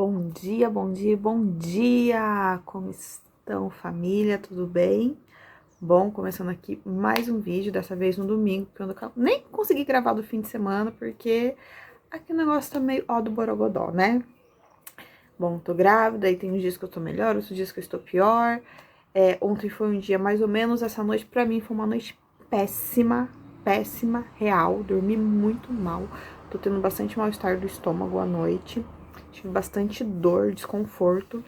Bom dia, bom dia, bom dia! Como estão, família? Tudo bem? Bom, começando aqui mais um vídeo, dessa vez no domingo, porque eu nem consegui gravar do fim de semana, porque aqui o negócio tá meio ó do borogodó, né? Bom, tô grávida, e tem uns dias que eu tô melhor, outros dias que eu estou pior. Ontem foi um dia mais ou menos, essa noite pra mim foi uma noite péssima, péssima, real. Dormi muito mal, tô tendo bastante mal-estar do estômago à noite. Tive bastante dor, desconforto.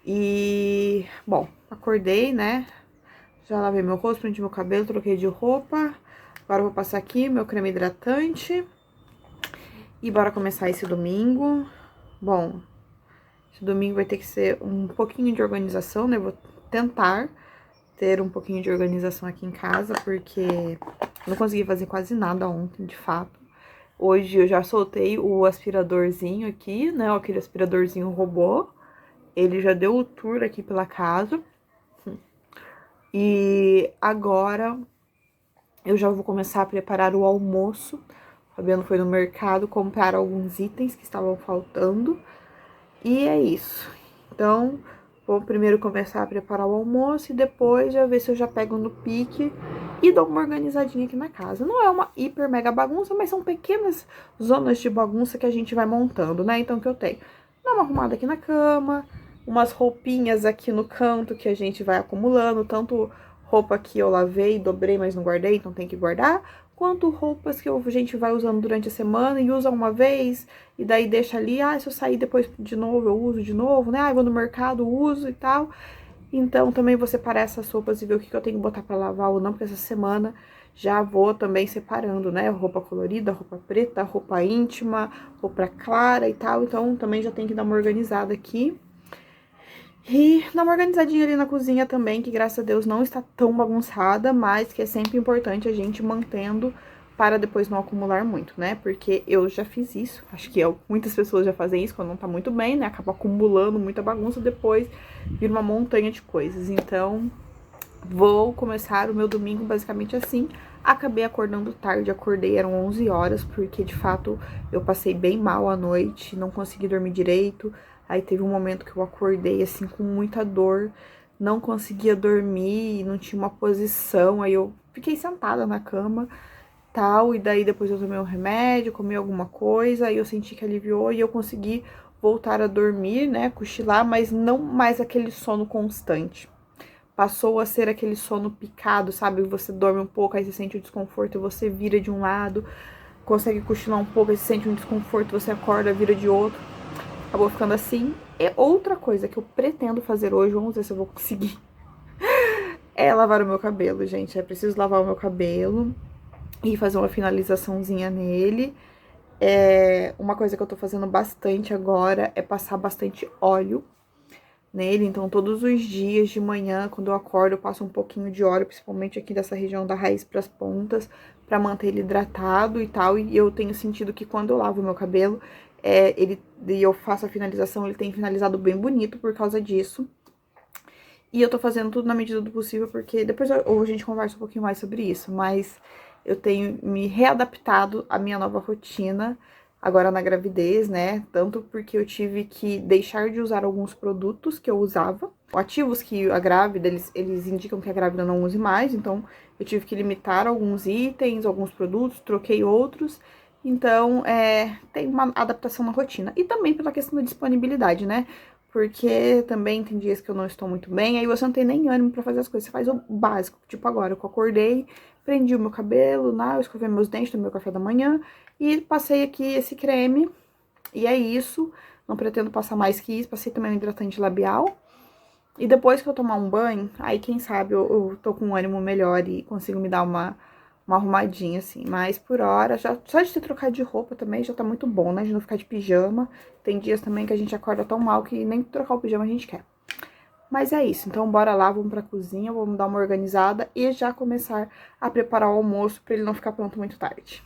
E, bom, acordei, né? Já lavei meu rosto, prendi meu cabelo, troquei de roupa. Agora eu vou passar aqui meu creme hidratante. E bora começar esse domingo. Bom, esse domingo vai ter que ser um pouquinho de organização, né? Vou tentar ter um pouquinho de organização aqui em casa, porque não consegui fazer quase nada ontem, de fato. Hoje eu já soltei o aspiradorzinho aqui, né? Aquele aspiradorzinho robô. Ele já deu o tour aqui pela casa. E agora eu já vou começar a preparar o almoço. O Fabiano foi no mercado comprar alguns itens que estavam faltando. E é isso. Então, vou primeiro começar a preparar o almoço e depois já ver se eu já pego no pique e dou uma organizadinha aqui na casa. Não é uma hiper mega bagunça, mas são pequenas zonas de bagunça que a gente vai montando, né? Então, o que eu tenho? Dar uma arrumada aqui na cama, umas roupinhas aqui no canto que a gente vai acumulando, tanto roupa que eu lavei, dobrei, mas não guardei, então tem que guardar, quanto roupas que a gente vai usando durante a semana e usa uma vez, e daí deixa ali, se eu sair depois de novo, eu uso de novo, né? Eu vou no mercado, uso e tal. Então, também vou separar essas roupas e ver o que eu tenho que botar pra lavar ou não, porque essa semana já vou também separando, né? Roupa colorida, roupa preta, roupa íntima, roupa clara e tal. Então, também já tenho que dar uma organizada aqui. E dar uma organizadinha ali na cozinha também, que graças a Deus não está tão bagunçada, mas que é sempre importante a gente mantendo para depois não acumular muito, né? Porque eu já fiz isso, acho que muitas pessoas já fazem isso quando não tá muito bem, né? Acaba acumulando muita bagunça, depois vira uma montanha de coisas. Então, vou começar o meu domingo basicamente assim. Acabei acordando tarde, acordei, eram 11 horas, porque de fato eu passei bem mal à noite, não consegui dormir direito. Aí teve um momento que eu acordei assim com muita dor, não conseguia dormir, não tinha uma posição, aí eu fiquei sentada na cama, tal, e daí depois eu tomei um remédio, comi alguma coisa, aí eu senti que aliviou e eu consegui voltar a dormir, né, cochilar, mas não mais aquele sono constante. Passou a ser aquele sono picado, sabe? Você dorme um pouco, aí você sente o desconforto, você vira de um lado, consegue cochilar um pouco, aí você sente um desconforto, você acorda, vira de outro. Acabou ficando assim. E outra coisa que eu pretendo fazer hoje, vamos ver se eu vou conseguir, é lavar o meu cabelo, gente. É preciso lavar o meu cabelo e fazer uma finalizaçãozinha nele. Uma coisa que eu tô fazendo bastante agora é passar bastante óleo nele, então todos os dias de manhã, quando eu acordo, eu passo um pouquinho de óleo, principalmente aqui dessa região da raiz para as pontas, para manter ele hidratado e tal, e eu tenho sentido que quando eu lavo o meu cabelo, e eu faço a finalização, ele tem finalizado bem bonito por causa disso. E eu tô fazendo tudo na medida do possível, porque depois ou a gente conversa um pouquinho mais sobre isso, mas eu tenho me readaptado à minha nova rotina, agora na gravidez, né? Tanto porque eu tive que deixar de usar alguns produtos que eu usava, ativos que a grávida, eles indicam que a grávida não use mais, então eu tive que limitar alguns itens, alguns produtos, troquei outros. Então, tem uma adaptação na rotina. E também pela questão da disponibilidade, né? Porque também tem dias que eu não estou muito bem, aí você não tem nem ânimo pra fazer as coisas. Você faz o básico, tipo agora, que eu acordei, prendi o meu cabelo, né, eu escovei meus dentes, tomei meu café da manhã e passei aqui esse creme. E é isso, não pretendo passar mais que isso. Passei também um hidratante labial. E depois que eu tomar um banho, aí quem sabe eu tô com um ânimo melhor e consigo me dar uma arrumadinha, assim. Mas por hora, só de ter trocado de roupa também já tá muito bom, né? De não ficar de pijama. Tem dias também que a gente acorda tão mal que nem trocar o pijama a gente quer. Mas é isso, então bora lá, vamos pra cozinha, vamos dar uma organizada e já começar a preparar o almoço pra ele não ficar pronto muito tarde.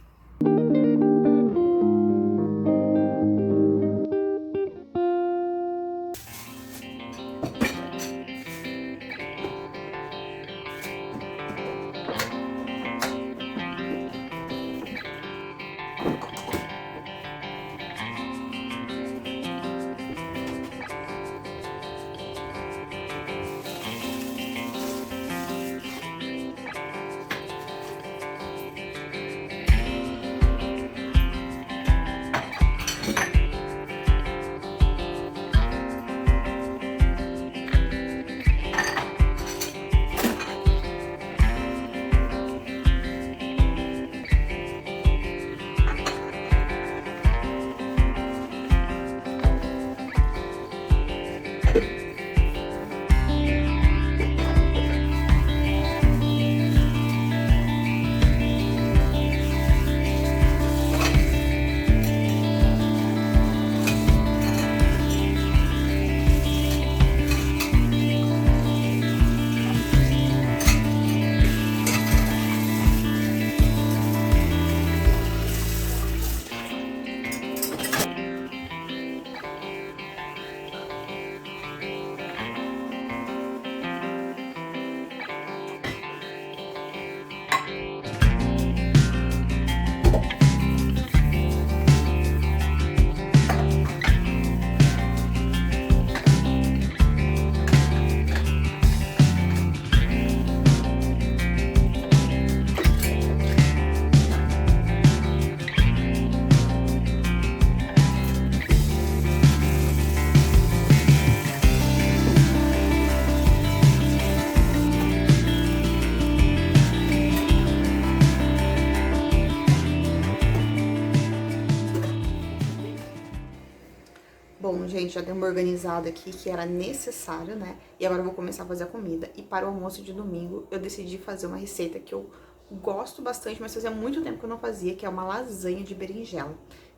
Bom, gente, já dei uma organizada aqui que era necessário, né? E agora eu vou começar a fazer a comida. E para o almoço de domingo, eu decidi fazer uma receita que eu gosto bastante, mas fazia muito tempo que eu não fazia, que é uma lasanha de berinjela.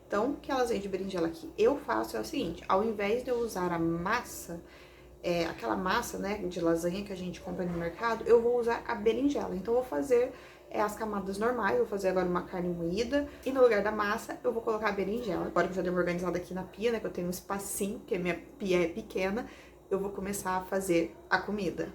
Então, que a lasanha de berinjela que eu faço é o seguinte, ao invés de eu usar a massa, aquela massa, né, de lasanha que a gente compra no mercado, eu vou usar a berinjela. Então, eu vou fazer as camadas normais, vou fazer agora uma carne moída, e no lugar da massa, eu vou colocar a berinjela. Agora que eu já dei uma organizada aqui na pia, né, que eu tenho um espacinho, porque minha pia é pequena, eu vou começar a fazer a comida.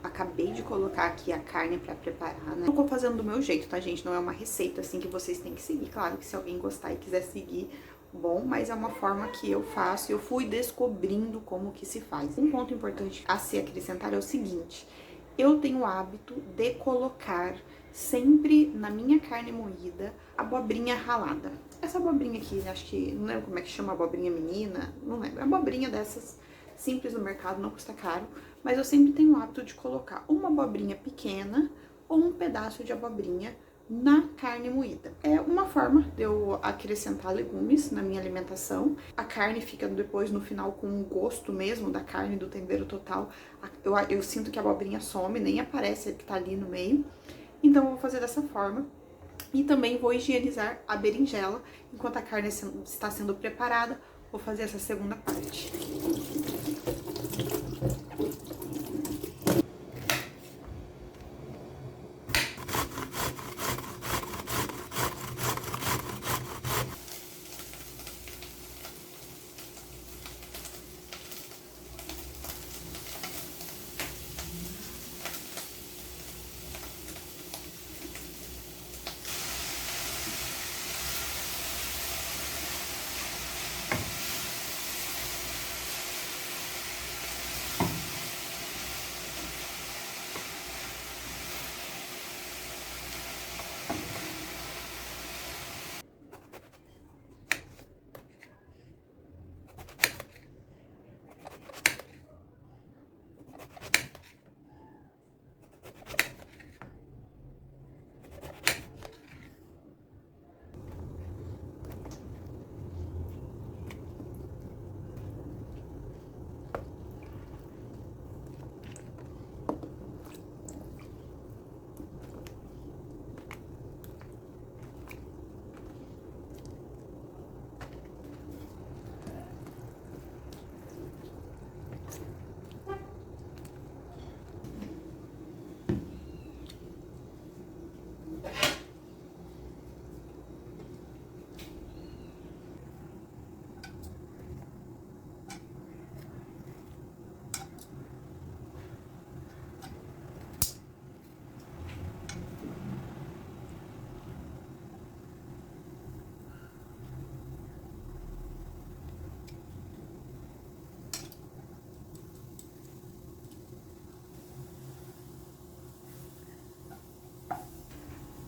Acabei de colocar aqui a carne pra preparar, né? Eu tô fazendo do meu jeito, tá, gente? Não é uma receita, assim, que vocês têm que seguir. Claro que se alguém gostar e quiser seguir, bom, mas é uma forma que eu faço e eu fui descobrindo como que se faz. Um ponto importante a se acrescentar é o seguinte: eu tenho o hábito de colocar sempre na minha carne moída abobrinha ralada. Essa abobrinha aqui, acho que, não lembro como é que chama, abobrinha menina, não lembro. Abobrinha dessas simples no mercado, não custa caro, mas eu sempre tenho o hábito de colocar uma abobrinha pequena ou um pedaço de abobrinha na carne moída. É uma forma de eu acrescentar legumes na minha alimentação. A carne fica depois no final com o gosto mesmo da carne, do tempero total. Eu sinto que a abobrinha some, nem aparece que tá ali no meio. Então eu vou fazer dessa forma. E também vou higienizar a berinjela enquanto a carne está sendo preparada. Vou fazer essa segunda parte.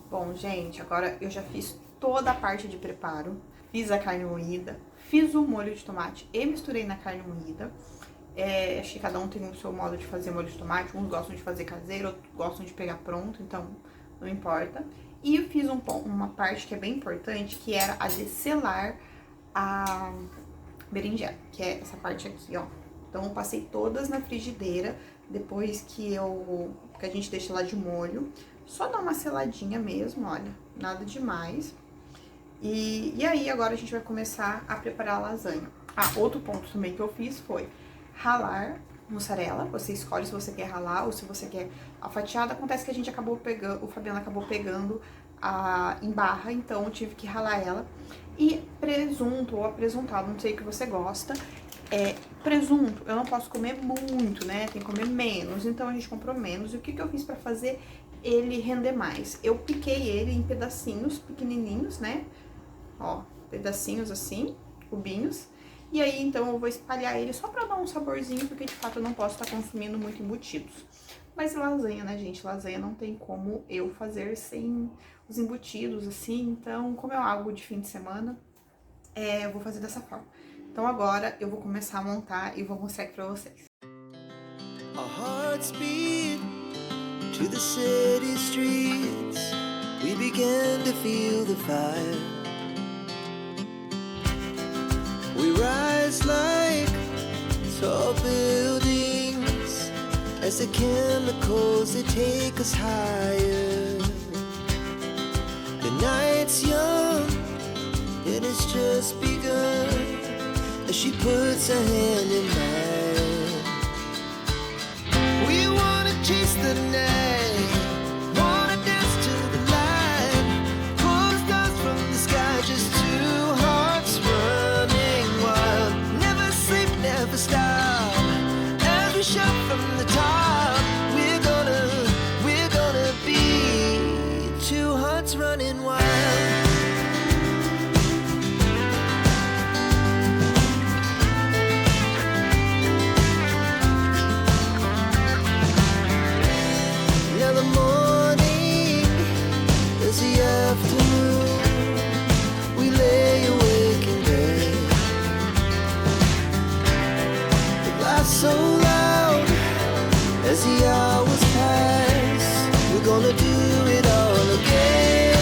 Bom, gente, agora eu já fiz toda a parte de preparo. Fiz a carne moída, fiz o molho de tomate e misturei na carne moída. Acho que cada um tem o seu modo de fazer molho de tomate. Uns gostam de fazer caseiro, outros gostam de pegar pronto, então não importa. E eu fiz uma parte que é bem importante, que era a de selar a berinjela, que é essa parte aqui, ó. Então eu passei todas na frigideira, depois que a gente deixa lá de molho. Só dá uma seladinha mesmo, olha, nada demais. E aí agora a gente vai começar a preparar a lasanha. Outro ponto também que eu fiz foi ralar mussarela. Você escolhe se você quer ralar ou se você quer a fatiada. Acontece que a gente acabou pegando, o Fabiano acabou pegando em barra, então eu tive que ralar ela. E presunto ou apresuntado, não sei o que você gosta. Presunto, eu não posso comer muito, né? Tem que comer menos, então a gente comprou menos. E o que eu fiz pra fazer ele render mais. Eu piquei ele em pedacinhos pequenininhos, né? Ó, pedacinhos assim, cubinhos. E aí, então, eu vou espalhar ele só pra dar um saborzinho, porque de fato eu não posso estar consumindo muito embutidos. Mas lasanha, né, gente? Lasanha não tem como eu fazer sem os embutidos, assim. Então, como é algo de fim de semana, eu vou fazer dessa forma. Então, agora eu vou começar a montar e vou mostrar aqui pra vocês. Our hearts beat to the city streets. We began to feel the fire. We rise like tall buildings as the chemicals they take us higher. The night's young and it's just begun as she puts her hand in mine. We wanna chase the night, wanna dance to the light, pull stars from the sky, just two hearts running wild. Never sleep, never stop, as we shout from the top. We're gonna be two hearts running wild. Now the morning is the afternoon. We lay awake in bed. The laughs so loud as the hours pass. We're gonna do it all again.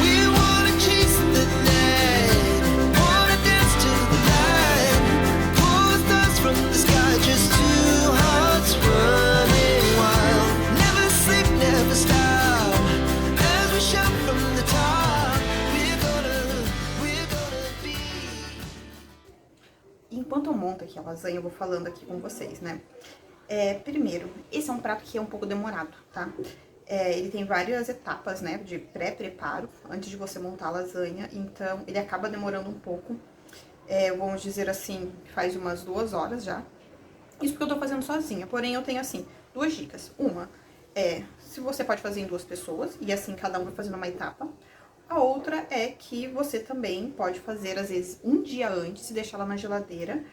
We wanna chase the night, wanna dance to the light, pull stars from the sky, just two hearts running wild. Never sleep, never stop, as we shout from the top. We're gonna be. Enquanto eu monto aqui a lasanha, eu vou falando aqui com vocês, né? Primeiro, esse é um prato que é um pouco demorado, tá? Ele tem várias etapas, né, de pré-preparo antes de você montar a lasanha, então ele acaba demorando um pouco. Vamos dizer assim, faz umas 2 horas já. Isso porque eu tô fazendo sozinha, porém eu tenho, assim, 2 dicas. Uma se você pode fazer em 2 pessoas, e assim cada um vai fazendo uma etapa. A outra é que você também pode fazer, às vezes, um dia antes e deixar ela na geladeira,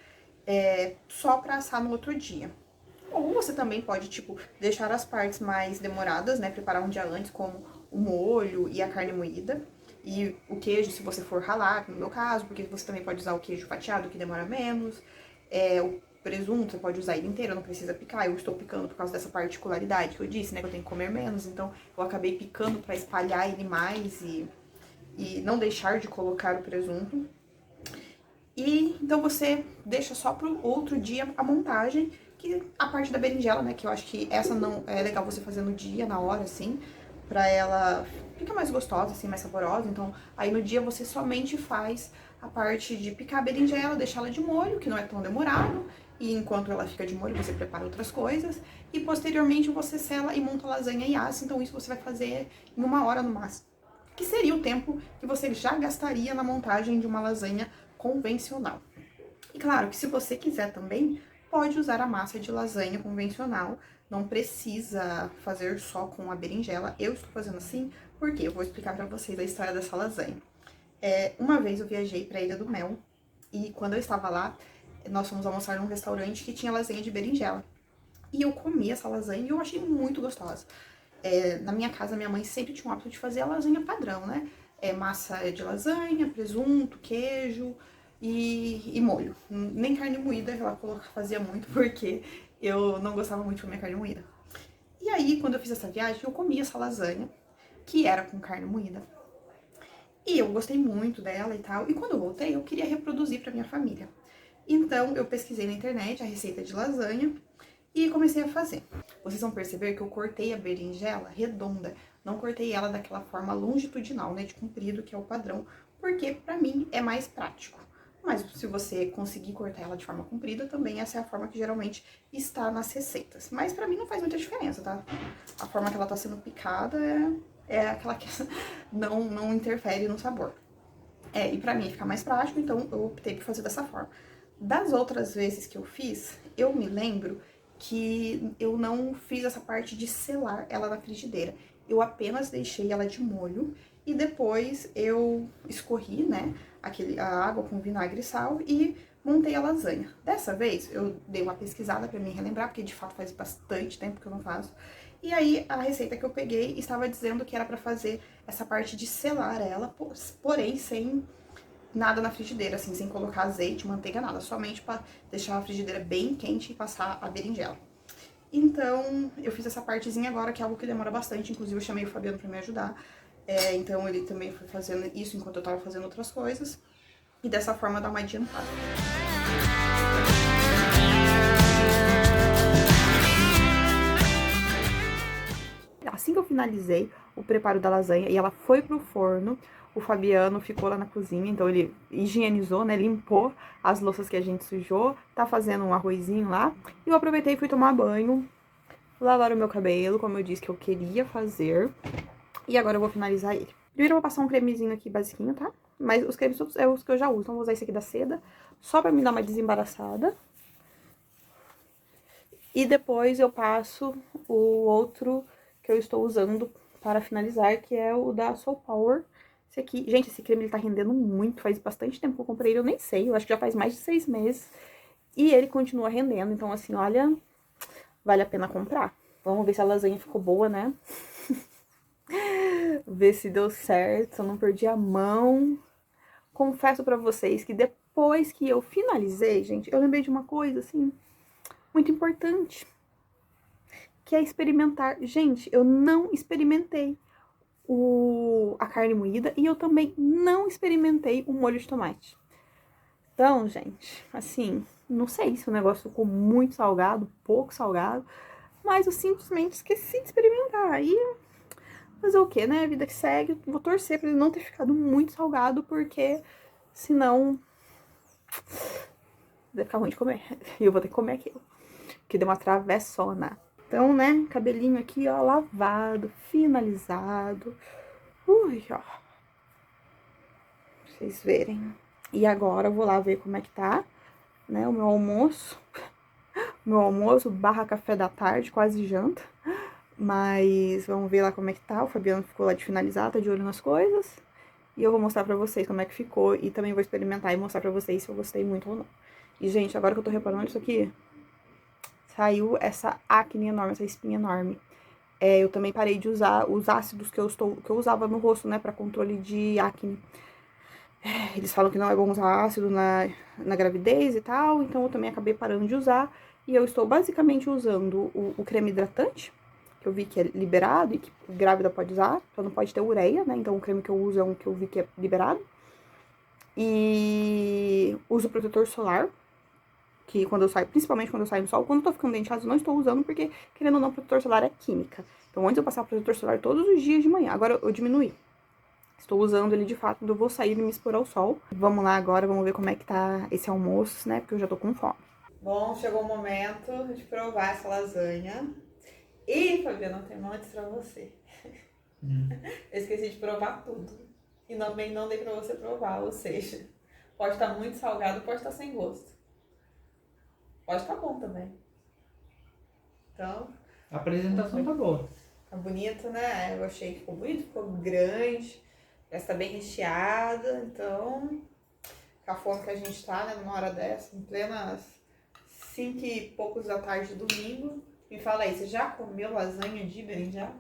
só pra assar no outro dia. Ou você também pode, tipo, deixar as partes mais demoradas, né, preparar um dia antes, como o molho e a carne moída. E o queijo, se você for ralar, no meu caso, porque você também pode usar o queijo fatiado, que demora menos. O presunto, você pode usar ele inteiro, não precisa picar. Eu estou picando por causa dessa particularidade que eu disse, né, que eu tenho que comer menos. Então, eu acabei picando pra espalhar ele mais e não deixar de colocar o presunto. E então você deixa só pro outro dia a montagem, que a parte da berinjela, né, que eu acho que essa não é legal você fazer no dia, na hora, assim, pra ela ficar mais gostosa, assim, mais saborosa. Então, aí no dia você somente faz a parte de picar a berinjela, deixar ela de molho, que não é tão demorado, e enquanto ela fica de molho, você prepara outras coisas, e posteriormente você sela e monta a lasanha e assa. Então isso você vai fazer em 1 hora no máximo, que seria o tempo que você já gastaria na montagem de uma lasanha convencional. E claro que se você quiser também, pode usar a massa de lasanha convencional, não precisa fazer só com a berinjela. Eu estou fazendo assim porque eu vou explicar pra vocês a história dessa lasanha. Uma vez eu viajei pra Ilha do Mel e quando eu estava lá, nós fomos almoçar num restaurante que tinha lasanha de berinjela. E eu comi essa lasanha e eu achei muito gostosa. Na minha casa, minha mãe sempre tinha o hábito de fazer a lasanha padrão, né? Massa de lasanha, presunto, queijo e molho. Nem carne moída ela fazia muito, porque eu não gostava muito de comer carne moída. E aí, quando eu fiz essa viagem, eu comi essa lasanha, que era com carne moída. E eu gostei muito dela e tal. E quando eu voltei, eu queria reproduzir pra minha família. Então, eu pesquisei na internet a receita de lasanha e comecei a fazer. Vocês vão perceber que eu cortei a berinjela redonda, não cortei ela daquela forma longitudinal, né, de comprido, que é o padrão, porque pra mim é mais prático. Mas se você conseguir cortar ela de forma comprida, também essa é a forma que geralmente está nas receitas. Mas pra mim não faz muita diferença, tá? A forma que ela tá sendo picada é aquela que não interfere no sabor. E pra mim fica mais prático, então eu optei por fazer dessa forma. Das outras vezes que eu fiz, eu me lembro que eu não fiz essa parte de selar ela na frigideira. Eu apenas deixei ela de molho e depois eu escorri, né, a água com vinagre e sal e montei a lasanha. Dessa vez eu dei uma pesquisada pra me relembrar, porque de fato faz bastante tempo que eu não faço. E aí a receita que eu peguei estava dizendo que era pra fazer essa parte de selar ela, porém sem nada na frigideira, assim, sem colocar azeite, manteiga, nada. Somente pra deixar a frigideira bem quente e passar a berinjela. Então, eu fiz essa partezinha agora, que é algo que demora bastante. Inclusive, eu chamei o Fabiano pra me ajudar. Então, ele também foi fazendo isso enquanto eu tava fazendo outras coisas. E dessa forma, dá uma adiantada. Assim que eu finalizei o preparo da lasanha e ela foi pro forno, o Fabiano ficou lá na cozinha, então ele higienizou, né, limpou as louças que a gente sujou, tá fazendo um arrozinho lá. E eu aproveitei e fui tomar banho, lavar o meu cabelo, como eu disse que eu queria fazer. E agora eu vou finalizar ele. Primeiro eu vou passar um cremezinho aqui basiquinho, tá? Mas os cremes todos é os que eu já uso, então vou usar esse aqui da Seda, só pra me dar uma desembaraçada. E depois eu passo o outro que eu estou usando para finalizar, que é o da Soul Power. Esse aqui, gente, esse creme ele tá rendendo muito, faz bastante tempo que eu comprei ele, eu nem sei, eu acho que já faz mais de 6 meses. E ele continua rendendo, então assim, olha, vale a pena comprar. Vamos ver se a lasanha ficou boa, né? Ver se deu certo, se eu não perdi a mão. Confesso pra vocês que depois que eu finalizei, gente, eu lembrei de uma coisa, assim, muito importante, que é experimentar. Gente, eu não experimentei a carne moída e eu também não experimentei o molho de tomate. Então, gente, assim, não sei se o negócio ficou muito salgado, pouco salgado, mas eu simplesmente esqueci de experimentar. E fazer o quê, né? A vida que segue, vou torcer pra ele não ter ficado muito salgado, porque senão vai ficar ruim de comer. E eu vou ter que comer aquilo, que deu uma travessona. Então, né, cabelinho aqui, ó, lavado, finalizado. Ui, ó. Pra vocês verem. E agora eu vou lá ver como é que tá, né, o meu almoço. Meu almoço barra café da tarde, quase janta. Mas vamos ver lá como é que tá. O Fabiano ficou lá de finalizar, tá de olho nas coisas. E eu vou mostrar pra vocês como é que ficou. E também vou experimentar e mostrar pra vocês se eu gostei muito ou não. E, gente, agora que eu tô reparando isso aqui, saiu essa acne enorme, essa espinha enorme. Eu também parei de usar os ácidos que eu usava no rosto, né, pra controle de acne. Eles falam que não é bom usar ácido na gravidez e tal, então eu também acabei parando de usar. E eu estou basicamente usando o creme hidratante, que eu vi que é liberado e que grávida pode usar, só não pode ter ureia, né, então o creme que eu uso é um que eu vi que é liberado. E uso protetor solar, que quando eu saio, principalmente quando eu saio no sol, quando eu tô ficando dente rasa, eu não estou usando, porque, querendo ou não, protetor solar é química. Então, antes eu passava protetor solar todos os dias de manhã, agora eu diminuí. Estou usando ele de fato, quando eu vou sair e me expor ao sol. Vamos lá agora, vamos ver como é que tá esse almoço, né, porque eu já tô com fome. Bom, chegou o momento de provar essa lasanha. E, Fabiano, tem um antes pra você. Eu esqueci de provar tudo. E também não dei pra você provar, ou seja, pode estar muito salgado, pode estar sem gosto. Pode estar bom também. Então... A apresentação tá boa. Tá bonito, né? Eu achei que ficou bonito, ficou grande. Essa tá bem recheada, então... Com a fome que a gente tá, né? Numa hora dessa, em plenas 5 e poucos da tarde de domingo. Me fala aí, você já comeu lasanha de berinjela?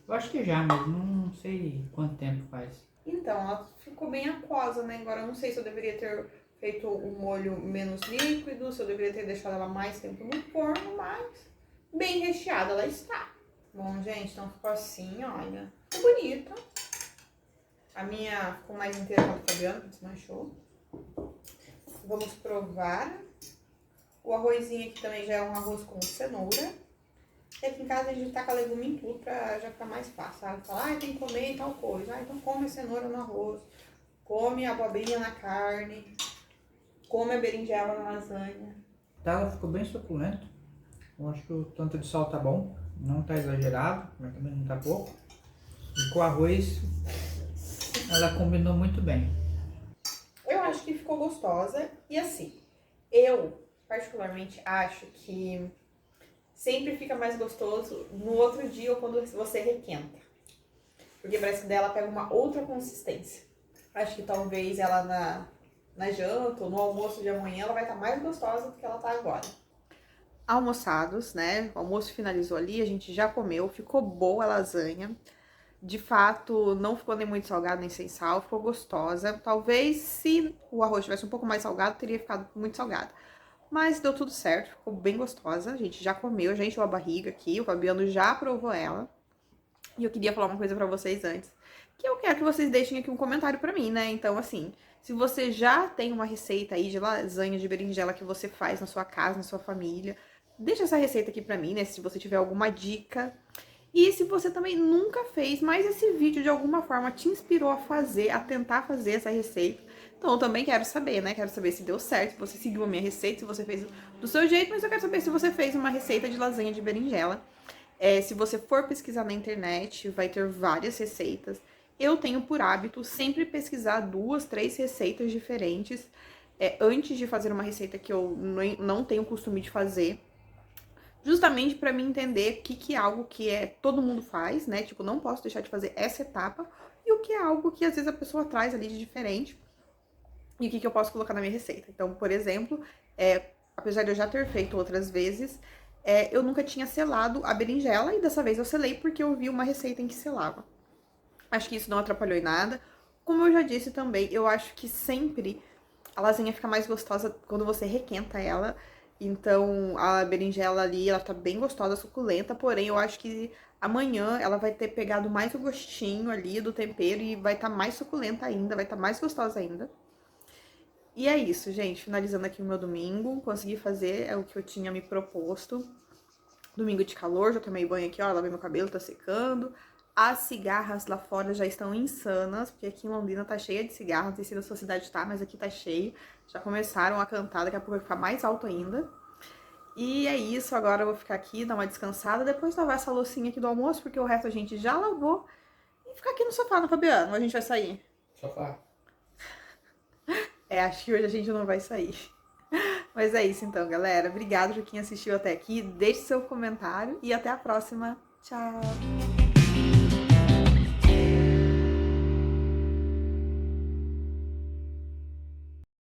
Eu acho que já, mas não sei quanto tempo faz. Então, ela ficou bem aquosa, né? Agora eu não sei se eu deveria ter feito o molho menos líquido, se eu deveria ter deixado ela mais tempo no forno, mas bem recheada ela está. Bom, gente, então ficou assim, olha. Ficou bonita. A minha ficou mais inteira que a do Fabiano, que desmanchou. Vamos provar. O arrozinho aqui também já é um arroz com cenoura. E aqui em casa a gente taca legume em tudo pra já ficar mais fácil, sabe? Falar, tem que comer tal coisa. Então come a cenoura no arroz, come a abobrinha na carne, come a berinjela na lasanha. Tá, ela ficou bem suculenta. Eu acho que o tanto de sal tá bom. Não tá exagerado, mas também não tá pouco. E com o arroz, ela combinou muito bem. Eu acho que ficou gostosa. E assim, eu particularmente acho que sempre fica mais gostoso no outro dia ou quando você requenta. Porque parece que dela pega uma outra consistência. Acho que talvez ela na janta ou no almoço de amanhã ela vai estar mais gostosa do que ela tá agora. Almoçados, né? O almoço finalizou ali, a gente já comeu, ficou boa a lasanha. De fato, não ficou nem muito salgado nem sem sal, ficou gostosa. Talvez se o arroz tivesse um pouco mais salgado, teria ficado muito salgado. Mas deu tudo certo, ficou bem gostosa. A gente já comeu, já encheu a barriga aqui, o Fabiano já provou ela. E eu queria falar uma coisa pra vocês antes, que eu quero que vocês deixem aqui um comentário pra mim, né? Então, assim, se você já tem uma receita aí de lasanha de berinjela que você faz na sua casa, na sua família, deixa essa receita aqui pra mim, né? Se você tiver alguma dica. E se você também nunca fez, mas esse vídeo de alguma forma te inspirou a fazer, a tentar fazer essa receita, então eu também quero saber, né? Quero saber se deu certo, se você seguiu a minha receita, se você fez do seu jeito, mas eu quero saber se você fez uma receita de lasanha de berinjela. Se você for pesquisar na internet, vai ter várias receitas. Eu tenho por hábito sempre pesquisar 2, 3 receitas diferentes antes de fazer uma receita que eu não tenho costume de fazer. Justamente para mim entender o que é algo que todo mundo faz, né? Tipo, não posso deixar de fazer essa etapa. E o que é algo que às vezes a pessoa traz ali de diferente. E o que eu posso colocar na minha receita. Então, por exemplo, apesar de eu já ter feito outras vezes, eu nunca tinha selado a berinjela. E dessa vez eu selei porque eu vi uma receita em que selava. Acho que isso não atrapalhou em nada. Como eu já disse também, eu acho que sempre a lasanha fica mais gostosa quando você requenta ela. Então, a berinjela ali, ela tá bem gostosa, suculenta, porém, eu acho que amanhã ela vai ter pegado mais o gostinho ali do tempero e vai estar mais suculenta ainda, vai estar mais gostosa ainda. E é isso, gente, finalizando aqui o meu domingo, consegui fazer o que eu tinha me proposto. Domingo de calor, já tomei banho aqui, ó, lavei meu cabelo, tá secando. As cigarras lá fora já estão insanas, porque aqui em Londrina tá cheia de cigarras, não sei se na sua cidade tá, mas aqui tá cheio. Já começaram a cantar, daqui a pouco vai ficar mais alto ainda. E é isso, agora eu vou ficar aqui, dar uma descansada, depois lavar essa loucinha aqui do almoço, porque o resto a gente já lavou. E ficar aqui no sofá, no Fabiano, ou a gente vai sair? Sofá. Acho que hoje a gente não vai sair. Mas é isso então, galera. Obrigada por quem assistiu até aqui. Deixe seu comentário e até a próxima. Tchau!